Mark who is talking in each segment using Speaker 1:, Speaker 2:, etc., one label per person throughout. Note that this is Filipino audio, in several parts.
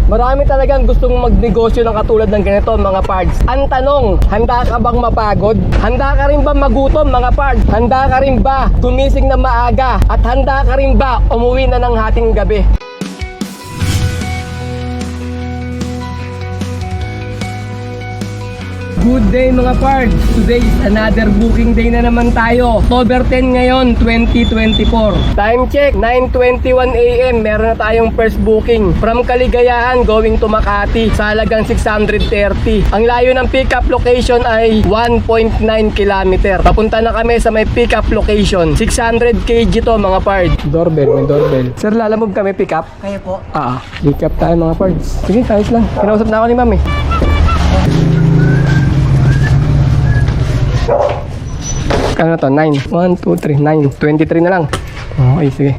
Speaker 1: Marami talagang gustong magnegosyo ng katulad ng ganito mga pards. Ang tanong, handa ka bang mapagod? Handa ka rin ba magutom mga pards? Handa ka rin ba gumising na maaga? At handa ka rin ba umuwi na ng hating gabi? Good day mga pards! Today is another booking day na naman tayo. October 10 ngayon, 2024. Time check, 9:21 AM. Meron na tayong first booking. From Caligayahan going to Makati sa halagang 630. Ang layo ng pick-up location ay 1.9 km. Papunta na kami sa may pick-up location. 600 kg to mga pards. Doorbell, may doorbell. Sir, lalamove kami pick-up?
Speaker 2: Kaya po.
Speaker 1: Pick-up tayo mga pards. Sige, ayos lang. Kinausap na ako ni ma'am eh. Ano to? 9. 1, 2, 3, 9. 23 na lang. Okay, sige.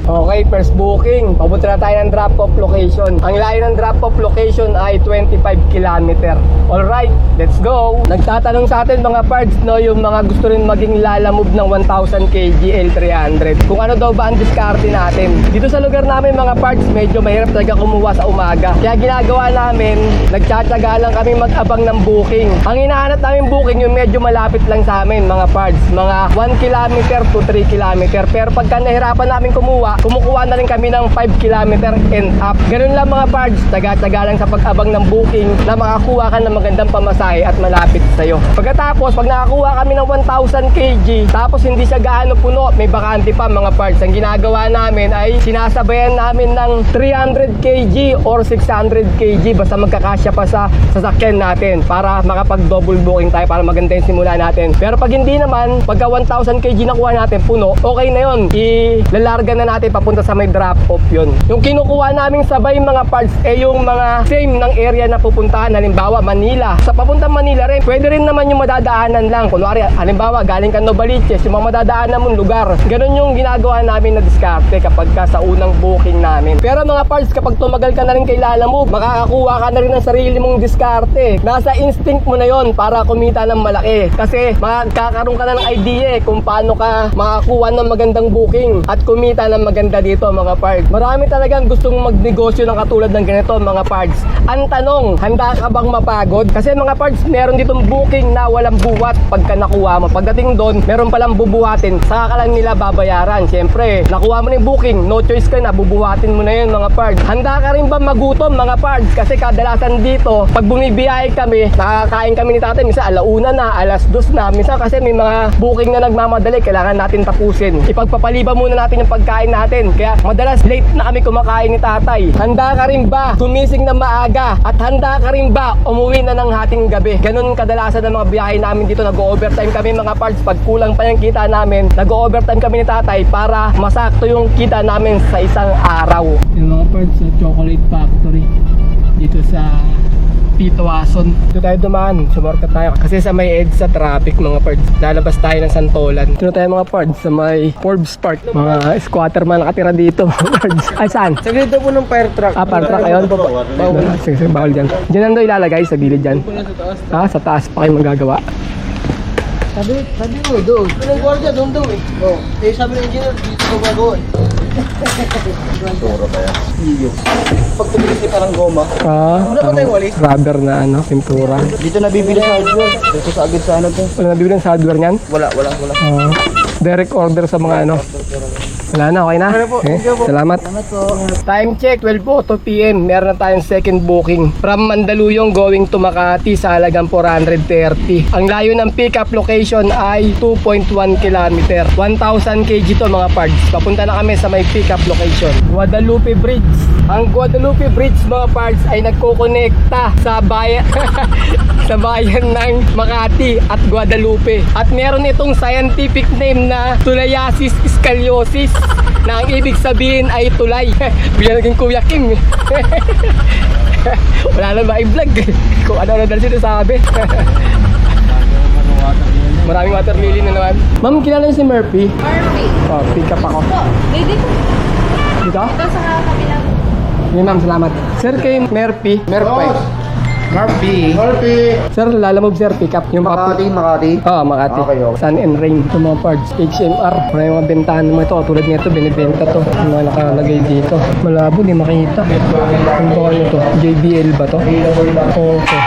Speaker 1: Okay, first booking. Papunta na tayo ng drop-off location. Ang layo ng drop-off location ay 25 km. Alright, let's go! Nagtatanong sa atin mga pards, no, yung mga gusto rin maging lalamove ng 1000 kg L300. Kung ano daw ba ang diskarte natin. Dito sa lugar namin mga pards, medyo mahirap talaga kumuha sa umaga. Kaya ginagawa namin, nagtsatsaga lang kami mag-abang ng booking. Ang hinahanap namin booking, yung medyo malapit lang sa amin mga pards. Mga 1 km to 3 km. Pero pagka nahirapan namin kumukuha na rin kami ng 5 km and up. Ganun lang mga pards, taga-taga lang sa pag-abang ng booking na makakuha ka ng magandang pamasahe at malapit sa'yo. Pagkatapos, pag nakakuha kami ng 1,000 kg, tapos hindi siya gaano puno, may bakante pa mga pards. Ang ginagawa namin ay sinasabayan namin ng 300 kg or 600 kg basta magkakasya pa sa sasakyan natin para makapag-double booking tayo para maganda yung simula natin. Pero pag hindi naman, pagka 1,000 kg nakuha natin puno, okay na yun. Ilalarga na natin papunta sa may drop-off yun. Yung kinukuha naming sabay mga parts yung mga same ng area na pupuntahan. Halimbawa, Manila. Sa papuntang Manila rin, pwede rin naman yung madadaanan lang. Kunwari, halimbawa, galing ka Novaliches, yung mga madadaanan mong lugar. Ganun yung ginagawa namin na diskarte kapag sa unang booking namin. Pero mga parts, kapag tumagal ka na rin kay Lalamove, makakakuha ka na rin ng sarili mong diskarte. Nasa instinct mo na yon para kumita ng malaki. Kasi makakaroon ka na ng idea kung paano ka makakuha ng magandang booking at kumita ng maganda dito mga pards. Marami talagang gustong magnegosyo ng katulad ng ganito mga pards. Ang tanong, handa ka bang mapagod? Kasi mga pards, meron ditong booking na walang buwat pagka nakuha mo. Pagdating doon, meron palang bubuhatin. Saka ka lang nila babayaran. Siyempre, nakuha mo na yung booking, no choice ka na, bubuhatin mo na yun mga pards. Handa ka rin ba magutom mga pards? Kasi kadalasan dito, pag bumibiyahe kami, nakakain kami ni tatay, minsan alauna na, alas 2 na. Minsan kasi may mga booking na nagmamadali, kailangan natin tapusin. Ipagpapaliba muna natin yung pagkain natin. Kaya madalas late na kami kumakain ni tatay. Handa ka rin ba gumising na maaga? At handa ka rin ba umuwi na ng hating gabi? Ganun kadalasan ng mga biyahe namin dito. Nag-overtime kami mga parts. Pag kulang pa yung kita namin, nag-overtime kami ni tatay para masakto yung kita namin sa isang araw. Yung mga parts sa Chocolate Factory dito sa Pito Ason. Dito tayo dumaan, sumorka tayo kasi sa may edge sa traffic mga pards. Lalabas tayo ng Santolan. Dito tayo mga pards sa may Forbes Park. Mga squatter man nakatira dito. Pards. Ay saan?
Speaker 2: Sa gilid po ng fire truck.
Speaker 1: Fire truck ayun. Bawal. Sige, bawal dyan. Dyan nando ilalagay sa gilid dyan. Sa taas pa kayo magagawa.
Speaker 2: Sabi mo doon. Anong gwardiya doon daw eh. Oo. Eh sabi ng engineer, dito ko gagawin. Pintura kaya. Iyo. Pag tumilis niya parang goma. Wala pa tayong walis?
Speaker 1: Rubber na pintura.
Speaker 2: Dito nabibili sa hardware. Dito sa agad sa ano to.
Speaker 1: Wala nabibili sa hardware niyan?
Speaker 2: Wala.
Speaker 1: Direct order sa mga ano. Wala na, okay na? Okay. Salamat. Time check, 12:02 PM. Meron na tayong second booking. From Mandaluyong going to Makati sa halagang 430. Ang layo ng pick-up location ay 2.1 km. 1,000 kg to mga pards. Papunta na kami sa may pick-up location. Guadalupe Bridge. Ang Guadalupe Bridge mga pards ay nagkokonekta sa bayan sa bayan ng Makati at Guadalupe. At meron itong scientific name na Tulayasis Scoliosis na ang ibig sabihin ay tulay. Bigyan naging Kuya Kim. Wala na ba i-vlog kung ano dahil sinasabi. Maraming watermelon na naman. Ma'am, kilala niyo si Murphy?
Speaker 3: Murphy.
Speaker 1: Oh, pick up ako.
Speaker 3: Dito.
Speaker 1: Dito?
Speaker 3: Ito sa kabilang.
Speaker 1: Yun ma'am, salamat. Sir, kay Murphy.
Speaker 2: Meron pa eh. Harpy.
Speaker 1: Sir, lalamove sir, pick up. Yung
Speaker 2: Makati.
Speaker 1: Oo, Makati.
Speaker 2: Okay.
Speaker 1: Sun and Rain. Yung mga parts. HMR. May mga bentahan naman ito. Tulad nito, binibenta to. Yung mga nakalagay dito. Malabo, di makita. Ano ba ano to? JBL ba to? Okay.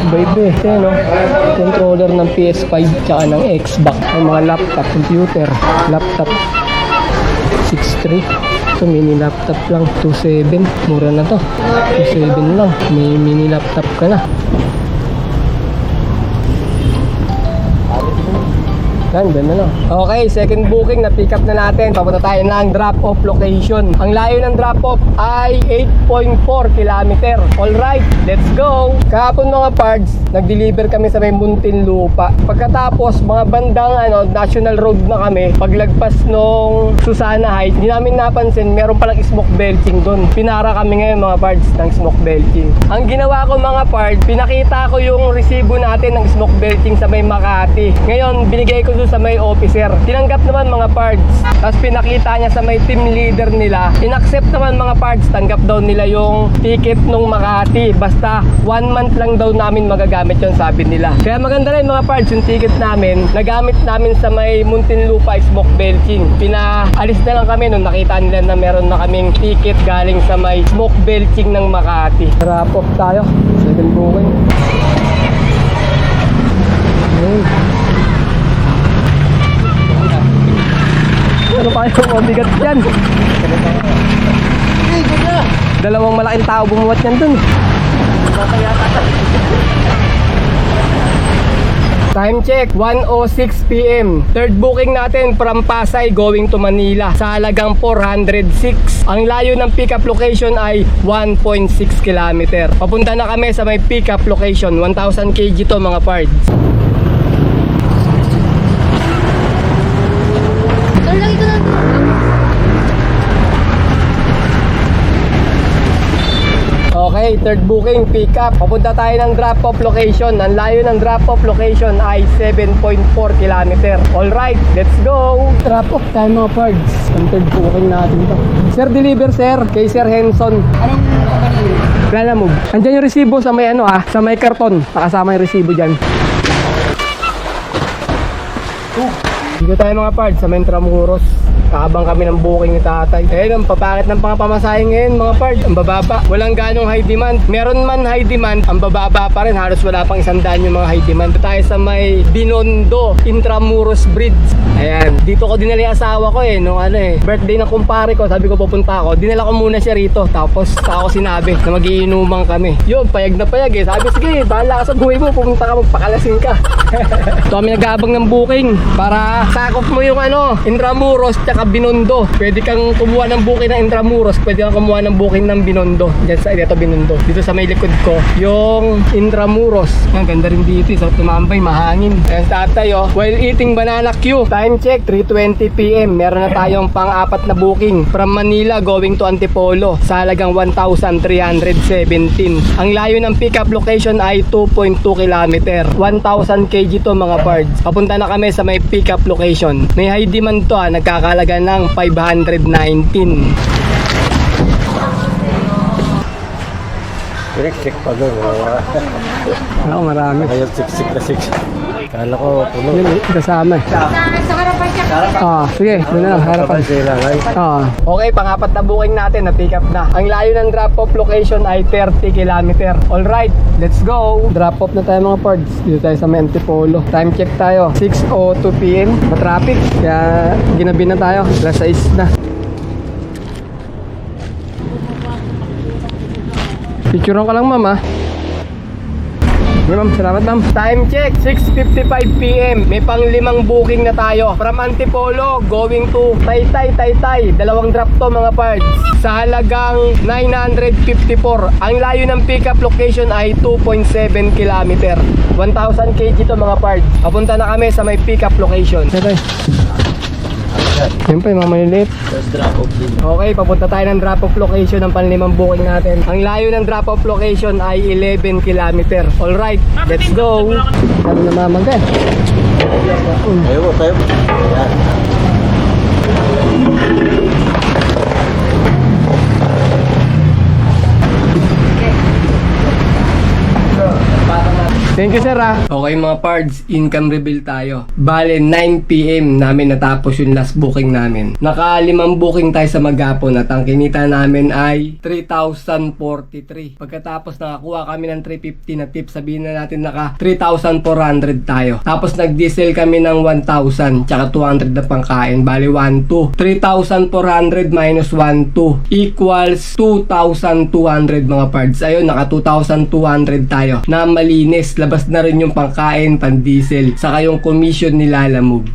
Speaker 1: Baby, yan no? Controller ng PS5 tsaka ng Xbox. Yung mga laptop, computer, laptop 6.3. Ito mini laptop lang, 2.7. Mura na to. 2.7 lang. May mini laptop ka na. Ganda na lang. Okay, second booking na pick up na natin. Papunta tayo ng drop-off location. Ang layo ng drop-off ay 8.4 kilometer. Alright, let's go! Kahapon mga parts, nag-deliver kami sa may Muntinlupa. Pagkatapos, mga bandang National Road na kami, paglagpas nung Susana Heights, hindi namin napansin, meron palang smoke belching doon. Pinara kami ngayon mga parts ng smoke belching. Ang ginawa ko mga parts, pinakita ko yung resibo natin ng smoke belching sa may Makati. Ngayon, binigay ko sa may officer. Tinanggap naman mga parts. Tapos pinakita niya sa may team leader nila. In-accept naman mga parts. Tanggap daw nila yung ticket nung Makati. Basta 1 month lang daw namin magagamit yon, sabi nila. Kaya maganda rin mga parts yung ticket namin. Nagamit namin sa may Muntinlupa smoke belching. Pinaalis na lang kami nung nakita nila na meron na kaming ticket galing sa may smoke belching ng Makati. Wrap up tayo. Second booking. Ano pa yung mabigat dyan? Dalawang malaking tao bumuwat yan dun. Time check, 1:06 PM. Third booking natin from Pasay going to Manila sa halagang 406. Ang layo ng pick-up location ay 1.6 kilometer. Papunta na kami sa may pick-up location. 1,000 kg to mga parts. Okay, third booking, pick up. Papunta tayo ng drop-off location. Ang layo ng drop-off location ay 7.4 kilometer. Alright, let's go! Drop-off tayo mga parts. Ang third booking natin to. Sir, deliver sir, kay Sir Henson.
Speaker 2: Anong company?
Speaker 1: Lalamove. Andyan yung resibo sa may sa may karton. Nakasama yung resibo dyan. Dito tayo mga parts sa Intramuros. Kaabang kami ng booking ni tatay. Ayun, ang papakit ng mga pamasahe ngayon mga parts. Ang bababa. Walang ganong high demand. Meron man high demand, ang bababa pa rin. Halos wala pang 100 yung mga high demand. Dito tayo sa may Binondo, Intramuros Bridge. Ayan. Dito ko dinala yung asawa ko nung birthday ng kumpare ko. Sabi ko pupunta ako. Dinala ko muna siya rito. Tapos ako sinabi na magiinuman kami. Yun, payag na payag Sabi, sige, bahala ka sa buhay mo. Pupunta ka, magpakalasing ka. Ito kami nag-aabang ng booking para sakop mo yung Intramuros tsaka Binondo. Pwede kang kumuha ng booking ng Intramuros, pwede kang kumuha ng booking ng Binondo. Diyan sa dito Binondo. Dito sa may likod ko, yung Intramuros. Ang ganda rin dito, so tumambay, mahangin. Ayan tatay while eating banana Q. Time check, 3:20 PM. Meron na tayong pang-apat na booking from Manila going to Antipolo sa halagang 1,317. Ang layo ng pick-up location ay 2.2 kilometer. 1,000 kg to mga parts. Papunta na kami sa may pick-up location. May high demand to nagkakalaga ng 519.
Speaker 2: Check pa doon.
Speaker 1: Oo, marami.
Speaker 2: Kaya siksik na siksik. Kala ko puno.
Speaker 1: Yun, kasama.
Speaker 3: Sa harapan siya.
Speaker 1: Sige, doon na, harapan. Okay, pang-apat na booking natin, na-pick up na. Ang layo ng drop-off location ay 30 kilometer. Alright, let's go! Drop-off na tayo mga parts. Dito tayo sa Antipolo. Time check tayo, 6:02 PM. Matraffic, kaya ginabi na tayo. Alas 6 na. Picturean ka lang ma'am Okay ma'am, salamat ma'am. Time check, 6:55 PM. May pang-5 booking na tayo. From Antipolo, going to Taytay. Dalawang drop to mga parts. Sa halagang 954. Ang layo ng pickup location ay 2.7 kilometer. 1,000 kg to mga parts. Papunta na kami sa may pickup location. Siyempre, mga maliliit. Okay, papunta tayo ng drop-off location ng pang-5 booking natin. Ang layo ng drop-off location ay 11 kilometer. Alright, let's go! Ano na mamagay?
Speaker 2: Ayaw, tayo. Yan.
Speaker 1: Thank you, sir, ah. Okay, mga pards, income reveal tayo. Bale, 9 PM namin natapos yung last booking namin. Naka-5 booking tayo sa maghapon at ang kinita namin ay 3,043. Pagkatapos nakakuha kami ng 350 na tip, sabihin na natin naka 3,400 tayo. Tapos nag-diesel kami ng 1,000 tsaka 200 na pangkain. Bale, 1,200. 3,400 minus 1,200 equals 2,200 mga pards. Ayun, naka 2,200 tayo na malinis. Labas na rin yung pangkain, pan-diesel, saka yung commission ni Lalamove.